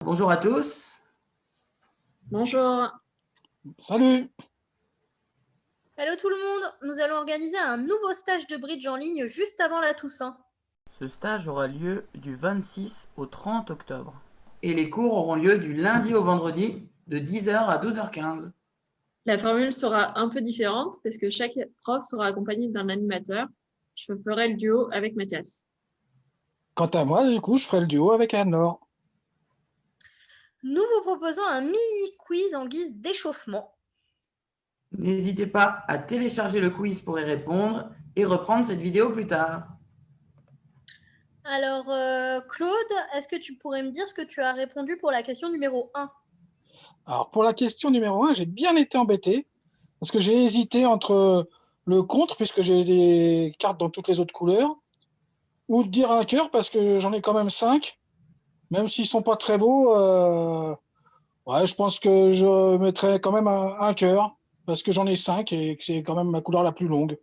Bonjour à tous. Bonjour. Salut. Hello tout le monde, nous allons organiser un nouveau stage de bridge en ligne juste avant la Toussaint. Ce stage aura lieu du 26 au 30 octobre. Et les cours auront lieu du lundi au vendredi de 10h à 12h15. La formule sera un peu différente parce que chaque prof sera accompagné d'un animateur. Je ferai le duo avec Mathias. Quant à moi, du coup, je ferai le duo avec Anne-Laure. Nous vous proposons un mini quiz en guise d'échauffement. N'hésitez pas à télécharger le quiz pour y répondre et reprendre cette vidéo plus tard. Alors Claude, est-ce que tu pourrais me dire ce que tu as répondu pour la question numéro 1? Alors, pour la question numéro 1, j'ai bien été embêté parce que j'ai hésité entre le contre, puisque j'ai des cartes dans toutes les autres couleurs, ou de dire un cœur parce que j'en ai quand même 5. Même s'ils sont pas très beaux, ouais, je pense que je mettrais quand même un cœur parce que j'en ai 5 et que c'est quand même ma couleur la plus longue.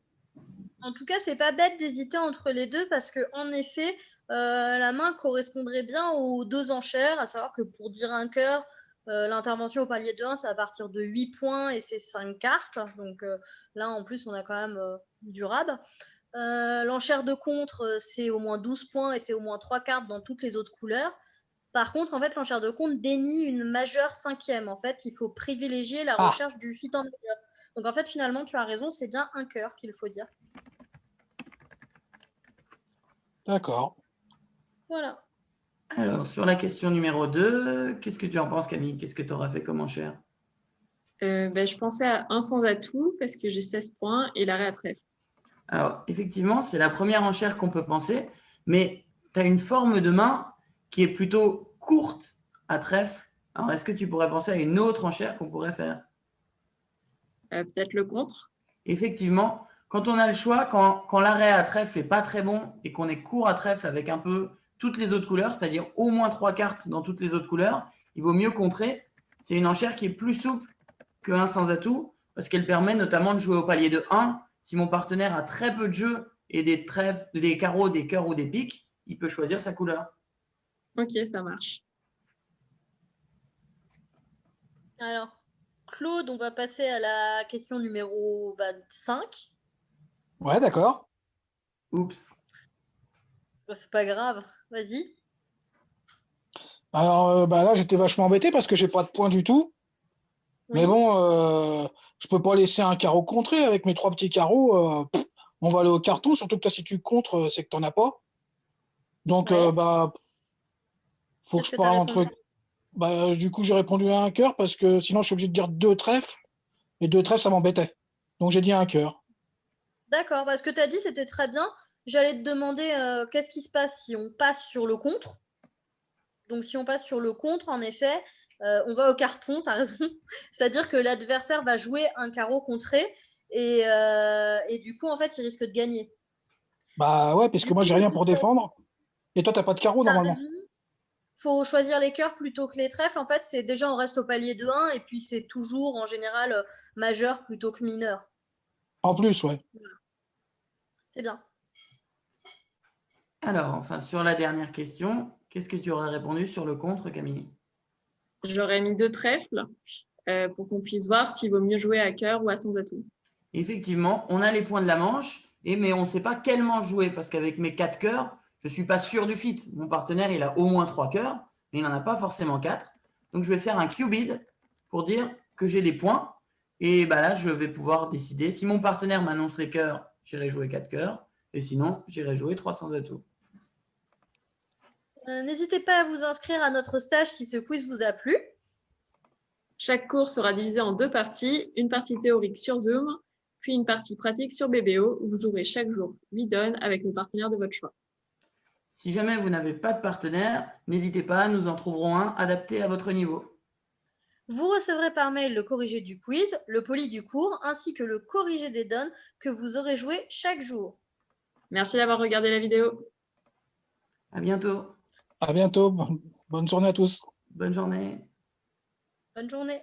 En tout cas, c'est pas bête d'hésiter entre les deux parce que en effet, la main correspondrait bien aux deux enchères, à savoir que pour dire un cœur, l'intervention au palier de 1, c'est à partir de 8 points et c'est 5 cartes. Donc là, en plus, on a quand même du rab. L'enchère de contre, c'est au moins 12 points et c'est au moins 3 cartes dans toutes les autres couleurs. Par contre, en fait, l'enchère de contre dénie une majeure cinquième. En fait, il faut privilégier la recherche du fit en majeur. Donc en fait, finalement, tu as raison, c'est bien un cœur qu'il faut dire. D'accord. Voilà. Alors, sur la question numéro 2, qu'est-ce que tu en penses, Camille? Qu'est-ce que tu auras fait comme enchère? Je pensais à un sans atout parce que j'ai 16 points et l'arrêt à trèfle. Alors, effectivement, c'est la première enchère qu'on peut penser, mais tu as une forme de main qui est plutôt courte à trèfle. Alors, est-ce que tu pourrais penser à une autre enchère qu'on pourrait faire? Peut-être le contre. Effectivement, quand on a le choix, quand l'arrêt à trèfle n'est pas très bon et qu'on est court à trèfle avec un peu toutes les autres couleurs, c'est-à-dire au moins 3 cartes dans toutes les autres couleurs, il vaut mieux contrer. C'est une enchère qui est plus souple qu'un sans atout parce qu'elle permet notamment de jouer au palier de 1. Si mon partenaire a très peu de jeux et des trèfles, des carreaux, des cœurs ou des piques, il peut choisir sa couleur. Ok, ça marche. Alors, Claude, on va passer à la question numéro 5. Ouais, d'accord. Oups. C'est pas grave, vas-y. Alors, là, j'étais vachement embêté parce que j'ai pas de points du tout. Oui. Mais bon, je peux pas laisser un carreau contré avec mes 3 petits carreaux. On va aller au carton, surtout que toi, si tu contres, c'est que t'en as pas. Donc, Ouais. faut que Qu'est-ce je que t'as parle entre. répondu? Du coup, j'ai répondu à un cœur parce que sinon, je suis obligé de dire 2 trèfles. Et 2 trèfles, ça m'embêtait. Donc, j'ai dit un cœur. D'accord, parce que tu as dit c'était très bien. J'allais te demander qu'est-ce qui se passe si on passe sur le contre. Donc si on passe sur le contre, en effet, on va au carton, tu as raison. C'est-à-dire que l'adversaire va jouer un carreau contré et du coup, en fait, il risque de gagner. Bah ouais, parce que Du moi, coup, j'ai de rien toute pour façon, défendre. Et toi, t'as pas de carreau, tu as normalement. raison. Faut choisir les cœurs plutôt que les trèfles. En fait, c'est déjà on reste au palier de 1 et puis c'est toujours en général majeur plutôt que mineur. En plus, ouais. C'est bien. Alors, enfin, sur la dernière question, qu'est-ce que tu aurais répondu sur le contre, Camille? J'aurais mis 2 trèfles pour qu'on puisse voir s'il vaut mieux jouer à cœur ou à sans atout. Effectivement, on a les points de la manche, mais on ne sait pas quelle manche jouer parce qu'avec mes 4 cœurs, je ne suis pas sûr du fit. Mon partenaire, il a au moins 3 cœurs, mais il n'en a pas forcément 4. Donc, je vais faire un Q-bid pour dire que j'ai des points. Et là, je vais pouvoir décider. Si mon partenaire m'annonce les cœurs, j'irai jouer 4 cœurs. Et sinon, j'irai jouer 300 atouts. N'hésitez pas à vous inscrire à notre stage si ce quiz vous a plu. Chaque cours sera divisé en 2 parties, une partie théorique sur Zoom, puis une partie pratique sur BBO, où vous jouerez chaque jour 8 donnes avec le partenaire de votre choix. Si jamais vous n'avez pas de partenaire, n'hésitez pas, nous en trouverons un adapté à votre niveau. Vous recevrez par mail le corrigé du quiz, le poli du cours, ainsi que le corrigé des donnes que vous aurez joué chaque jour. Merci d'avoir regardé la vidéo. À bientôt. À bientôt. Bonne journée à tous. Bonne journée. Bonne journée.